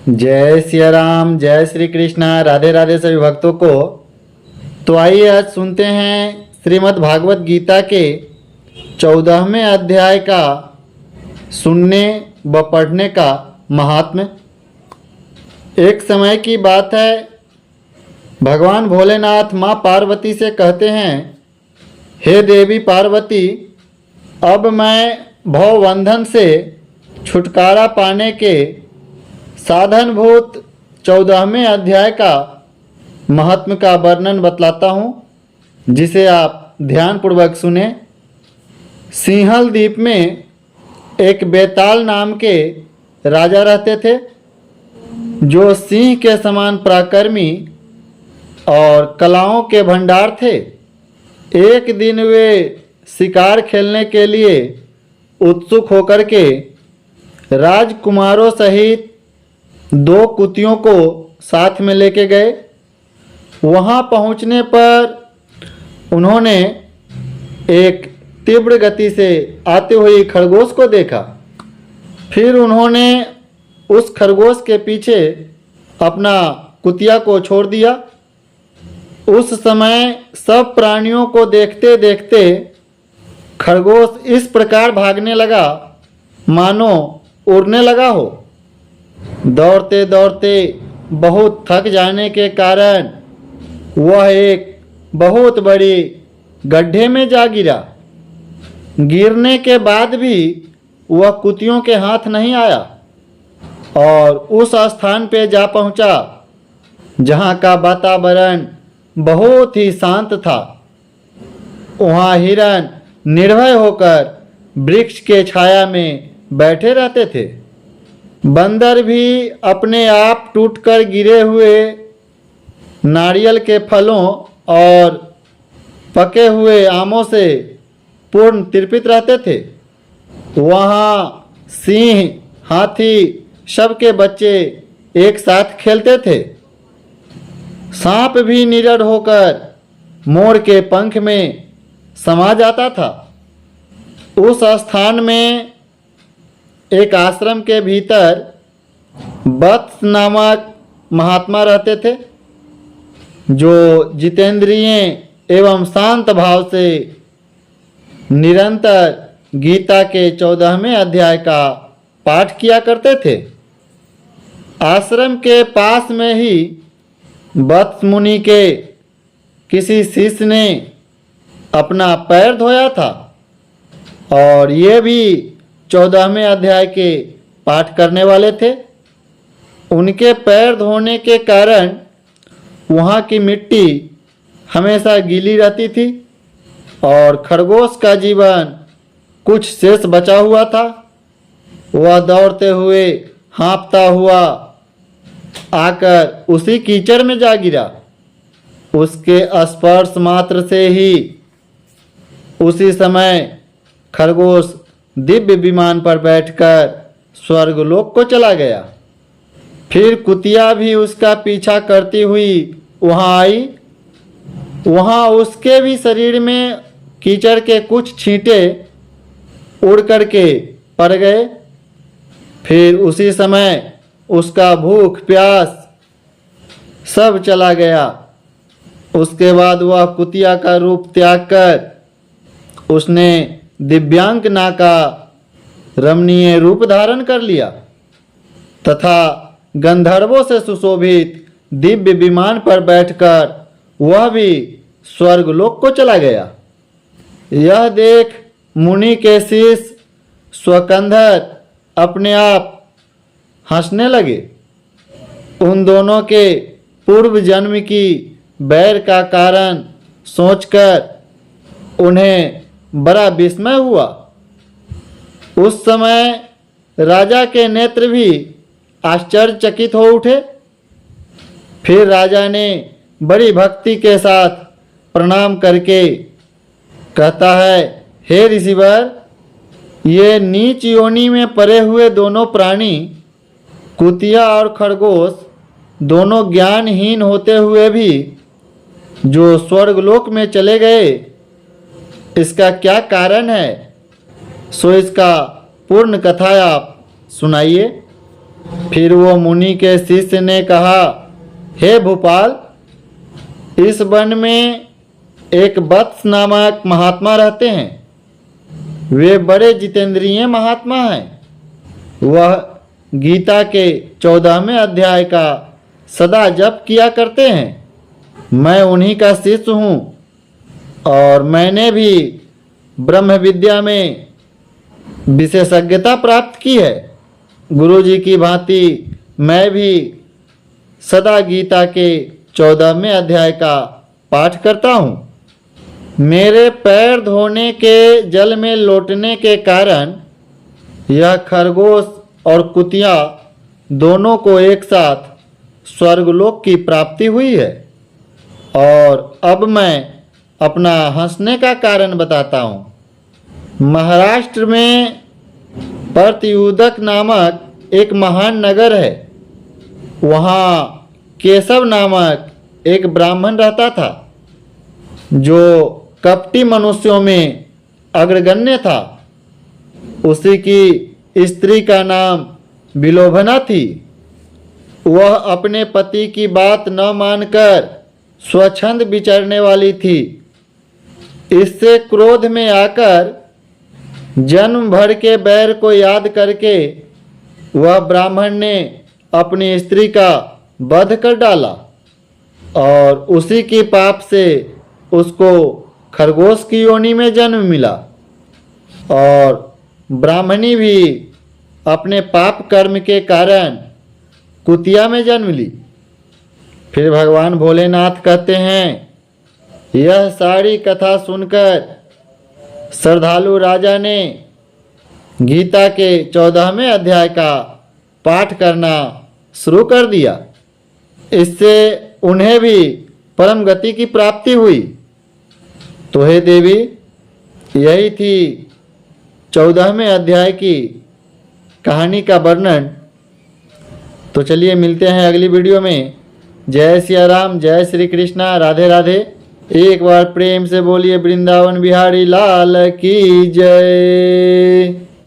जय सिया राम, जय श्री कृष्णा, राधे राधे सभी भक्तों को। तो आइए आज सुनते हैं श्रीमद् भागवत गीता के 14वें अध्याय का सुनने व पढ़ने का महात्म्य। एक समय की बात है, भगवान भोलेनाथ माँ पार्वती से कहते हैं, हे देवी पार्वती, अब मैं भवबंधन से छुटकारा पाने के साधनभूत 14वें अध्याय का महात्म्य का वर्णन बतलाता हूँ, जिसे आप ध्यानपूर्वक सुने। सिंहल द्वीप में एक बेताल नाम के राजा रहते थे, जो सिंह के समान पराक्रमी और कलाओं के भंडार थे। एक दिन वे शिकार खेलने के लिए उत्सुक होकर के राजकुमारों सहित 2 कुतियों को साथ में लेके गए। वहां पहुंचने पर उन्होंने एक तीव्र गति से आते हुए खरगोश को देखा। फिर उन्होंने उस खरगोश के पीछे अपना कुतिया को छोड़ दिया। उस समय सब प्राणियों को देखते देखते खरगोश इस प्रकार भागने लगा मानो उड़ने लगा हो। दौड़ते दौड़ते बहुत थक जाने के कारण वह एक बहुत बड़ी गड्ढे में जा गिरा। गिरने के बाद भी वह कुतियों के हाथ नहीं आया और उस स्थान पे जा पहुंचा जहां का वातावरण बहुत ही शांत था। वहां हिरन निर्भय होकर वृक्ष के छाया में बैठे रहते थे। बंदर भी अपने आप टूटकर गिरे हुए नारियल के फलों और पके हुए आमों से पूर्ण तृप्त रहते थे। वहाँ सिंह, हाथी, सबके बच्चे एक साथ खेलते थे। सांप भी निडर होकर मोर के पंख में समा जाता था। उस स्थान में एक आश्रम के भीतर वत्स नामक महात्मा रहते थे, जो जितेंद्रिय एवं शांत भाव से निरंतर गीता के 14वें अध्याय का पाठ किया करते थे। आश्रम के पास में ही वत्स मुनि के किसी शिष्य ने अपना पैर धोया था और ये भी 14वें अध्याय के पाठ करने वाले थे। उनके पैर धोने के कारण वहाँ की मिट्टी हमेशा गीली रहती थी और खरगोश का जीवन कुछ शेष बचा हुआ था। वह दौड़ते हुए, हाँफता हुआ आकर उसी कीचड़ में जा गिरा। उसके स्पर्श मात्र से ही उसी समय खरगोश दिव्य विमान पर बैठकर स्वर्गलोक को चला गया। फिर कुतिया भी उसका पीछा करती हुई वहां आई। वहां उसके भी शरीर में कीचड़ के कुछ छींटे उड़ करके पड़ गए। फिर उसी समय उसका भूख प्यास सब चला गया। उसके बाद वह कुतिया का रूप त्याग कर उसने दिव्यांगना का रमणीय रूप धारण कर लिया तथा गंधर्वों से सुशोभित दिव्य विमान पर बैठकर वह भी स्वर्गलोक को चला गया। यह देख मुनि के शिष्य स्वकंधर अपने आप हंसने लगे। उन दोनों के पूर्व जन्म की बैर का कारण सोचकर उन्हें बड़ा विस्मय हुआ। उस समय राजा के नेत्र भी आश्चर्यचकित हो उठे। फिर राजा ने बड़ी भक्ति के साथ प्रणाम करके कहता है, हे ऋषिवर, ये नीच योनि में पड़े हुए दोनों प्राणी कुतिया और खरगोश दोनों ज्ञानहीन होते हुए भी जो स्वर्गलोक में चले गए, इसका क्या कारण है? सो इसका पूर्ण कथा आप सुनाइए। फिर वो मुनि के शिष्य ने कहा, हे भूपाल, इस वन में एक वत्स नामक महात्मा रहते हैं। वे बड़े जितेंद्रिय महात्मा हैं। वह गीता के 14वें अध्याय का सदा जप किया करते हैं। मैं उन्हीं का शिष्य हूँ और मैंने भी ब्रह्म विद्या में विशेषज्ञता प्राप्त की है। गुरु जी की भांति मैं भी सदा गीता के 14वें अध्याय का पाठ करता हूँ। मेरे पैर धोने के जल में लौटने के कारण यह खरगोश और कुतिया दोनों को एक साथ स्वर्गलोक की प्राप्ति हुई है। और अब मैं अपना हंसने का कारण बताता हूँ। महाराष्ट्र में प्रत्युदक नामक एक महान नगर है। वहाँ केशव नामक एक ब्राह्मण रहता था, जो कपटी मनुष्यों में अग्रगण्य था। उसी की स्त्री का नाम विलोभना थी। वह अपने पति की बात न मानकर स्वच्छंद विचरने वाली थी। इससे क्रोध में आकर जन्म भर के बैर को याद करके वह ब्राह्मण ने अपनी स्त्री का वध कर डाला और उसी की पाप से उसको खरगोश की योनि में जन्म मिला। और ब्राह्मणी भी अपने पाप कर्म के कारण कुतिया में जन्म ली। फिर भगवान भोलेनाथ कहते हैं, यह सारी कथा सुनकर श्रद्धालु राजा ने गीता के 14वें अध्याय का पाठ करना शुरू कर दिया। इससे उन्हें भी परम गति की प्राप्ति हुई। तो हे देवी, यही थी 14वें अध्याय की कहानी का वर्णन। तो चलिए मिलते हैं अगली वीडियो में। जय सिया राम, जय श्री कृष्णा, राधे राधे। एक बार प्रेम से बोलिए वृंदावन बिहारी लाल की जय।